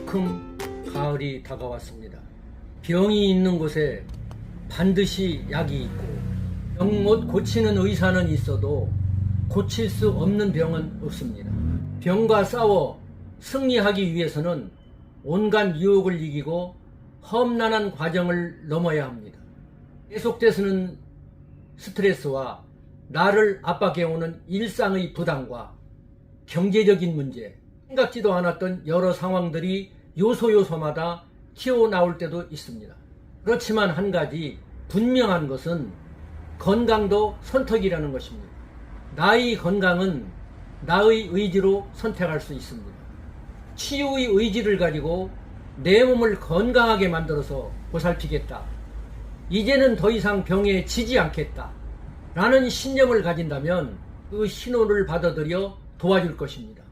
성큼 가을이 다가왔습니다. 병이 있는 곳에 반드시 약이 있고 병 못 고치는 의사는 있어도 고칠 수 없는 병은 없습니다. 병과 싸워 승리하기 위해서는 온갖 유혹을 이기고 험난한 과정을 넘어야 합니다. 계속돼서는 스트레스와 나를 압박해오는 일상의 부담과 경제적인 문제, 생각지도 않았던 여러 상황들이 요소요소마다 튀어나올 때도 있습니다. 그렇지만 한 가지 분명한 것은 건강도 선택이라는 것입니다. 나의 건강은 나의 의지로 선택할 수 있습니다. 치유의 의지를 가지고 내 몸을 건강하게 만들어서 보살피겠다. 이제는 더 이상 병에 지지 않겠다. 라는 신념을 가진다면 그 신호를 받아들여 도와줄 것입니다.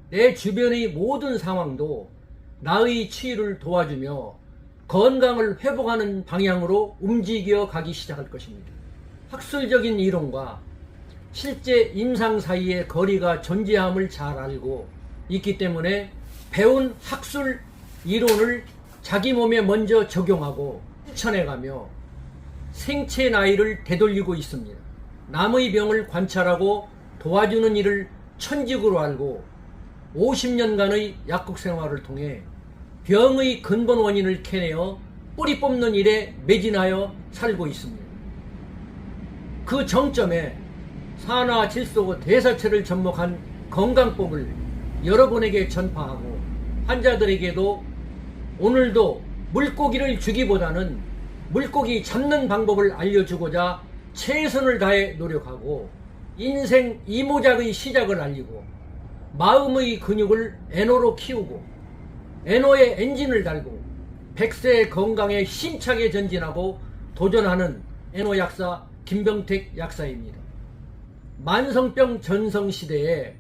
내 주변의 모든 상황도 나의 치유를 도와주며 건강을 회복하는 방향으로 움직여 가기 시작할 것입니다. 학술적인 이론과 실제 임상 사이의 거리가 존재함을 잘 알고 있기 때문에 배운 학술 이론을 자기 몸에 먼저 적용하고 실천해가며 생체 나이를 되돌리고 있습니다. 남의 병을 관찰하고 도와주는 일을 천직으로 알고 50년간의 약국 생활을 통해 병의 근본 원인을 캐내어 뿌리 뽑는 일에 매진하여 살고 있습니다. 그 정점에 산화, 질소, 대사체를 접목한 건강법을 여러분에게 전파하고 환자들에게도 오늘도 물고기를 주기보다는 물고기 잡는 방법을 알려주고자 최선을 다해 노력하고 인생 이모작의 시작을 알리고 마음의 근육을 에너로 키우고 에너의 엔진을 달고 100세의 건강에 힘차게 전진하고 도전하는 에너 약사 김병택 약사입니다. 만성병 전성시대에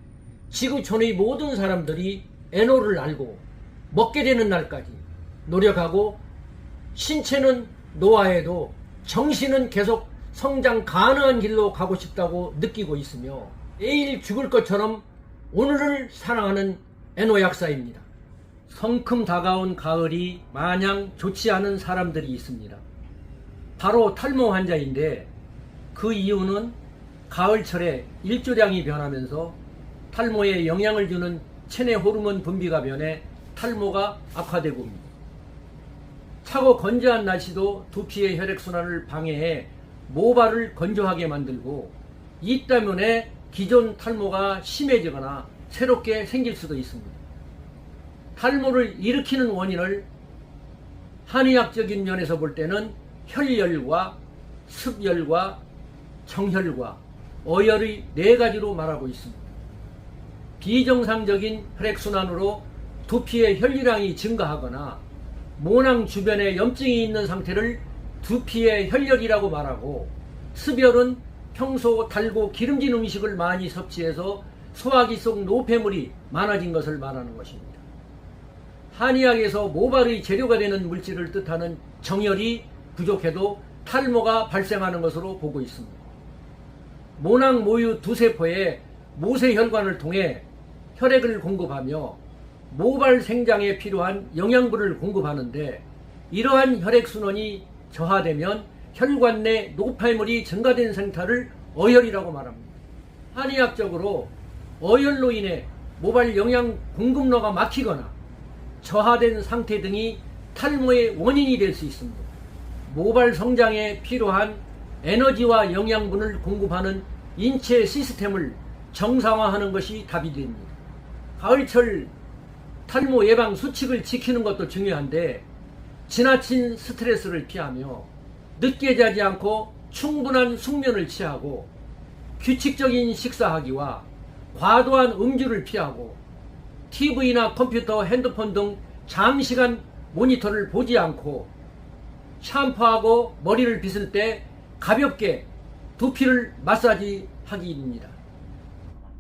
지구촌의 모든 사람들이 에너를 알고 먹게 되는 날까지 노력하고 신체는 노화해도 정신은 계속 성장 가능한 길로 가고 싶다고 느끼고 있으며 내일 죽을 것처럼 오늘을 사랑하는 에너 약사입니다. 성큼 다가온 가을이 마냥 좋지 않은 사람들이 있습니다. 바로 탈모 환자인데 그 이유는 가을철에 일조량이 변하면서 탈모에 영향을 주는 체내 호르몬 분비가 변해 탈모가 악화되고 옵니다. 차고 건조한 날씨도 두피의 혈액순환을 방해해 모발을 건조하게 만들고 이 때문에 기존 탈모가 심해지거나 새롭게 생길 수도 있습니다. 탈모를 일으키는 원인을 한의학적인 면에서 볼 때는 혈열과 습열과 정혈과 어혈의 4가지로 말하고 있습니다. 비정상적인 혈액순환으로 두피의 혈류량이 증가하거나 모낭 주변에 염증이 있는 상태를 두피의 혈열이라고 말하고, 습열은 평소 달고 기름진 음식을 많이 섭취해서 소화기 속 노폐물이 많아진 것을 말하는 것입니다. 한의학에서 모발의 재료가 되는 물질을 뜻하는 정열이 부족해도 탈모가 발생하는 것으로 보고 있습니다. 모낭 모유 두세포에 모세혈관을 통해 혈액을 공급하며 모발 생장에 필요한 영양분을 공급하는데, 이러한 혈액순환이 저하되면 혈관 내 노폐물이 증가된 상태를 어혈이라고 말합니다. 한의학적으로 어혈로 인해 모발 영양 공급로가 막히거나 저하된 상태 등이 탈모의 원인이 될 수 있습니다. 모발 성장에 필요한 에너지와 영양분을 공급하는 인체 시스템을 정상화하는 것이 답이 됩니다. 가을철 탈모 예방 수칙을 지키는 것도 중요한데, 지나친 스트레스를 피하며 늦게 자지 않고 충분한 숙면을 취하고 규칙적인 식사하기와 과도한 음주를 피하고 TV나 컴퓨터, 핸드폰 등 장시간 모니터를 보지 않고 샴푸하고 머리를 빗을 때 가볍게 두피를 마사지 하기입니다.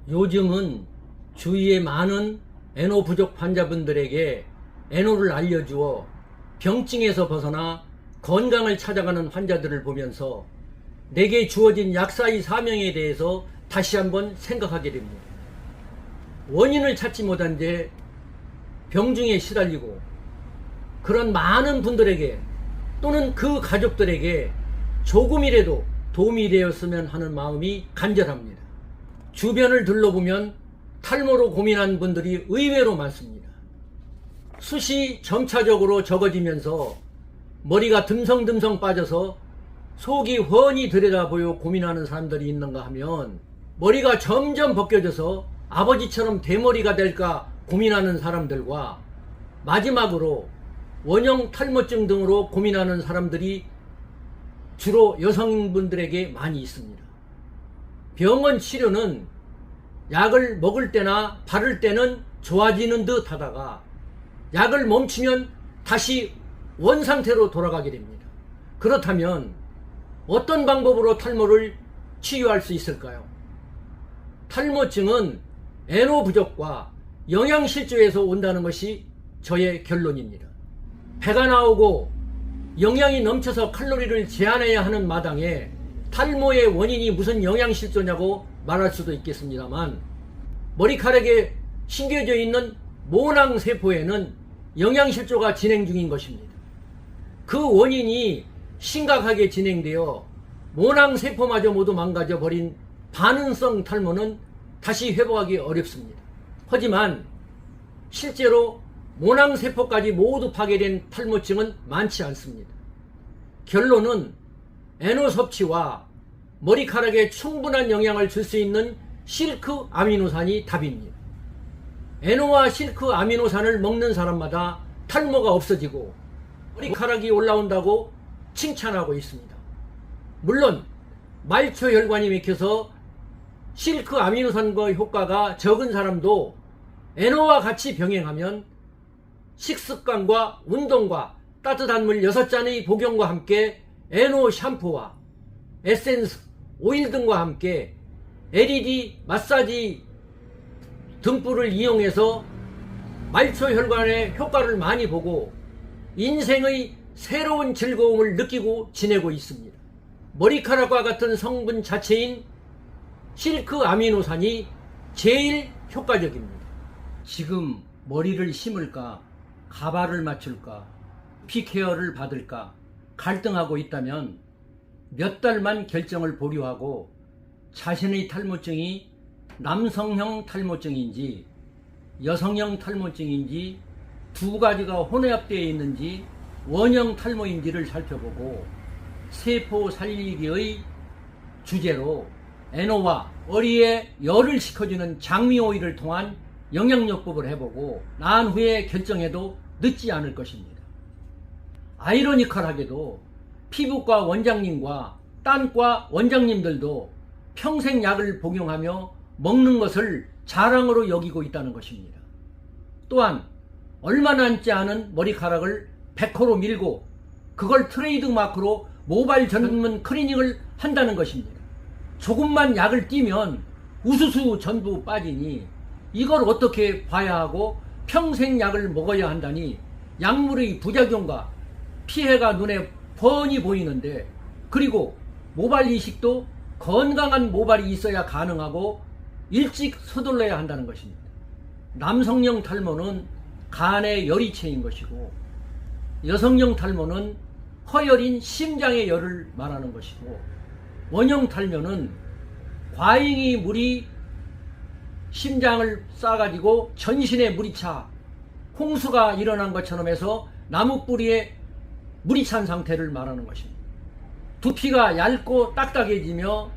요즘은 주위에 많은 에너 부족 환자분들에게 에너를 알려주어 병증에서 벗어나 건강을 찾아가는 환자들을 보면서 내게 주어진 약사의 사명에 대해서 다시 한번 생각하게 됩니다. 원인을 찾지 못한 채 병중에 시달리고 그런 많은 분들에게 또는 그 가족들에게 조금이라도 도움이 되었으면 하는 마음이 간절합니다. 주변을 둘러보면 탈모로 고민한 분들이 의외로 많습니다. 숱이 점차적으로 적어지면서 머리가 듬성듬성 빠져서 속이 훤히 들여다보여 고민하는 사람들이 있는가 하면, 머리가 점점 벗겨져서 아버지처럼 대머리가 될까 고민하는 사람들과 마지막으로 원형 탈모증 등으로 고민하는 사람들이 주로 여성분들에게 많이 있습니다. 병원 치료는 약을 먹을 때나 바를 때는 좋아지는 듯 하다가 약을 멈추면 다시 원상태로 돌아가게 됩니다. 그렇다면 어떤 방법으로 탈모를 치유할 수 있을까요? 탈모증은 에노 부족과 영양실조에서 온다는 것이 저의 결론입니다. 배가 나오고 영양이 넘쳐서 칼로리를 제한해야 하는 마당에 탈모의 원인이 무슨 영양실조냐고 말할 수도 있겠습니다만, 머리카락에 심겨져 있는 모낭세포에는 영양실조가 진행 중인 것입니다. 그 원인이 심각하게 진행되어 모낭세포마저 모두 망가져 버린 반응성 탈모는 다시 회복하기 어렵습니다. 하지만 실제로 모낭세포까지 모두 파괴된 탈모증은 많지 않습니다. 결론은 에노 섭취와 머리카락에 충분한 영향을 줄 수 있는 실크 아미노산이 답입니다. 에노와 실크 아미노산을 먹는 사람마다 탈모가 없어지고 머리카락이 올라온다고 칭찬하고 있습니다. 물론 말초혈관이 막혀서 실크 아미노산과 효과가 적은 사람도 에노와 같이 병행하면 식습관과 운동과 따뜻한 물 6잔의 복용과 함께 에노 샴푸와 에센스, 오일 등과 함께 LED 마사지 등불을 이용해서 말초혈관의 효과를 많이 보고 인생의 새로운 즐거움을 느끼고 지내고 있습니다. 머리카락과 같은 성분 자체인 실크 아미노산이 제일 효과적입니다. 지금 머리를 심을까, 가발을 맞출까, 피케어를 받을까 갈등하고 있다면 몇 달만 결정을 보류하고 자신의 탈모증이 남성형 탈모증인지 여성형 탈모증인지 두 가지가 혼합되어 있는지 원형 탈모인지를 살펴보고 세포 살리기의 주제로 에노와 머리에 열을 식혀주는 장미 오일을 통한 영양요법을 해보고 난 후에 결정해도 늦지 않을 것입니다. 아이러니컬하게도 피부과 원장님과 딴과 원장님들도 평생 약을 복용하며 먹는 것을 자랑으로 여기고 있다는 것입니다. 또한 얼마 남지 않은 머리카락을 백호로 밀고 그걸 트레이드 마크로 모발 전문 클리닝을 한다는 것입니다. 조금만 약을 띄면 우수수 전부 빠지니 이걸 어떻게 봐야 하고 평생 약을 먹어야 한다니 약물의 부작용과 피해가 눈에 뻔히 보이는데, 그리고 모발 이식도 건강한 모발이 있어야 가능하고 일찍 서둘러야 한다는 것입니다. 남성형 탈모는 간의 열이 채인 것이고 여성형 탈모는 허열인 심장의 열을 말하는 것이고 원형 탈모는 과잉의 물이 심장을 싸가지고 전신에 물이 차 홍수가 일어난 것처럼 해서 나무 뿌리에 물이 찬 상태를 말하는 것입니다. 두피가 얇고 딱딱해지며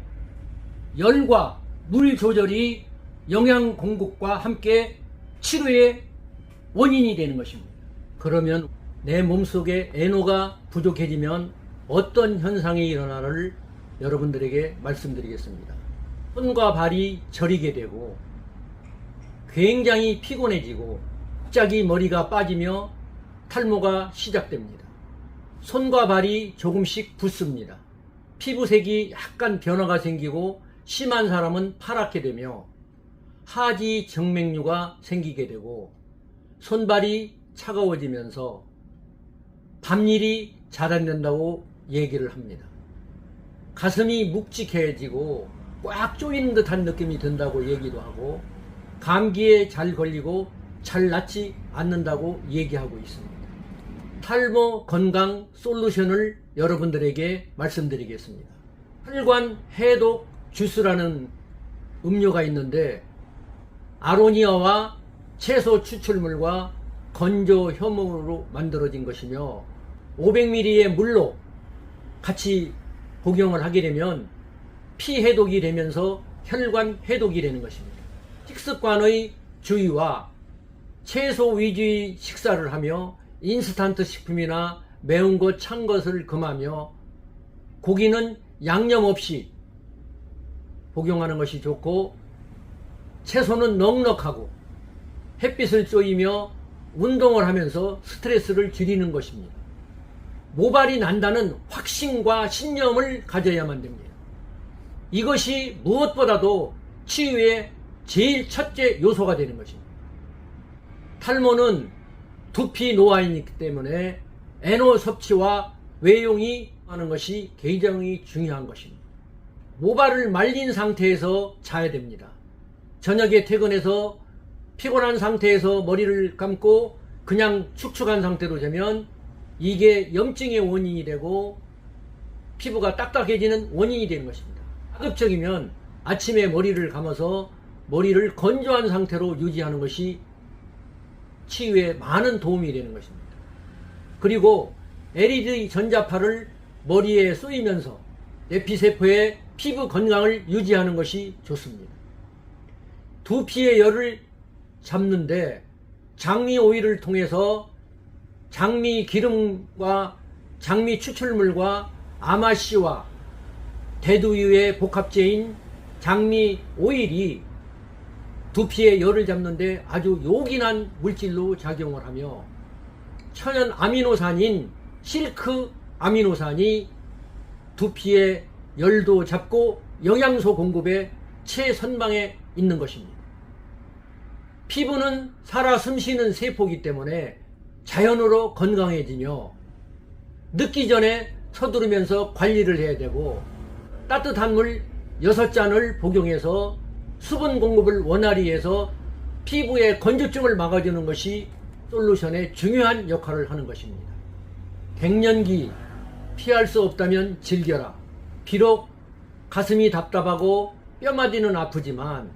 열과 물 조절이 영양 공급과 함께 치료의 원인이 되는 것입니다. 그러면 내 몸속에 에노가 부족해지면 어떤 현상이 일어나를 여러분들에게 말씀드리겠습니다. 손과 발이 저리게 되고 굉장히 피곤해지고 갑자기 머리가 빠지며 탈모가 시작됩니다. 손과 발이 조금씩 붓습니다. 피부색이 약간 변화가 생기고 심한 사람은 파랗게 되며 하지 정맥류가 생기게 되고 손발이 차가워지면서 밤일이 잘 안 된다고 얘기를 합니다. 가슴이 묵직해지고 꽉 조이는 듯한 느낌이 든다고 얘기도 하고 감기에 잘 걸리고 잘 낫지 않는다고 얘기하고 있습니다. 탈모 건강 솔루션을 여러분들에게 말씀드리겠습니다. 혈관 해독 주스라는 음료가 있는데 아로니아와 채소 추출물과 건조 효모로 만들어진 것이며 500ml의 물로 같이 복용을 하게 되면 피 해독이 되면서 혈관 해독이 되는 것입니다. 식습관의 주의와 채소 위주의 식사를 하며 인스턴트 식품이나 매운 것, 찬 것을 금하며 고기는 양념 없이 복용하는 것이 좋고 채소는 넉넉하고 햇빛을 쬐이며 운동을 하면서 스트레스를 줄이는 것입니다. 모발이 난다는 확신과 신념을 가져야만 됩니다. 이것이 무엇보다도 치유의 제일 첫째 요소가 되는 것입니다. 탈모는 두피 노화이기 때문에 에너 섭취와 외용이 하는 것이 굉장히 중요한 것입니다. 모발을 말린 상태에서 자야 됩니다. 저녁에 퇴근해서 피곤한 상태에서 머리를 감고 그냥 축축한 상태로 자면 이게 염증의 원인이 되고 피부가 딱딱해지는 원인이 되는 것입니다. 가급적이면 아침에 머리를 감아서 머리를 건조한 상태로 유지하는 것이 치유에 많은 도움이 되는 것입니다. 그리고 LED 전자파를 머리에 쏘이면서 내피세포의 피부 건강을 유지하는 것이 좋습니다. 두피의 열을 잡는데 장미 오일을 통해서 장미 기름과 장미 추출물과 아마씨와 대두유의 복합제인 장미 오일이 두피의 열을 잡는데 아주 요긴한 물질로 작용을 하며 천연 아미노산인 실크 아미노산이 두피의 열도 잡고 영양소 공급에 최선방에 있는 것입니다. 피부는 살아 숨쉬는 세포이기 때문에 자연으로 건강해지며 늙기 전에 서두르면서 관리를 해야 되고 따뜻한 물 6잔을 복용해서 수분 공급을 원활히 해서 피부의 건조증을 막아주는 것이 솔루션의 중요한 역할을 하는 것입니다. 갱년기 피할 수 없다면 즐겨라. 비록 가슴이 답답하고 뼈마디는 아프지만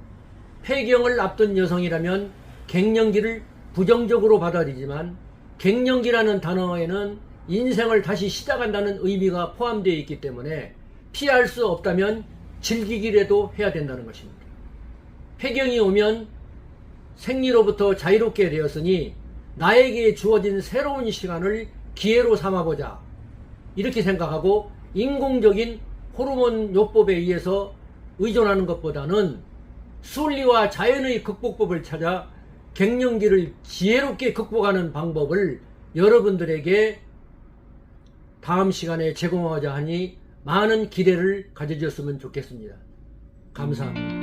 폐경을 앞둔 여성이라면 갱년기를 부정적으로 받아들이지만 갱년기라는 단어에는 인생을 다시 시작한다는 의미가 포함되어 있기 때문에 피할 수 없다면 즐기기라도 해야 된다는 것입니다. 폐경이 오면 생리로부터 자유롭게 되었으니 나에게 주어진 새로운 시간을 기회로 삼아보자. 이렇게 생각하고 인공적인 호르몬 요법에 의해서 의존하는 것보다는 순리와 자연의 극복법을 찾아 갱년기를 지혜롭게 극복하는 방법을 여러분들에게 다음 시간에 제공하자 하니 많은 기대를 가져주셨으면 좋겠습니다. 감사합니다.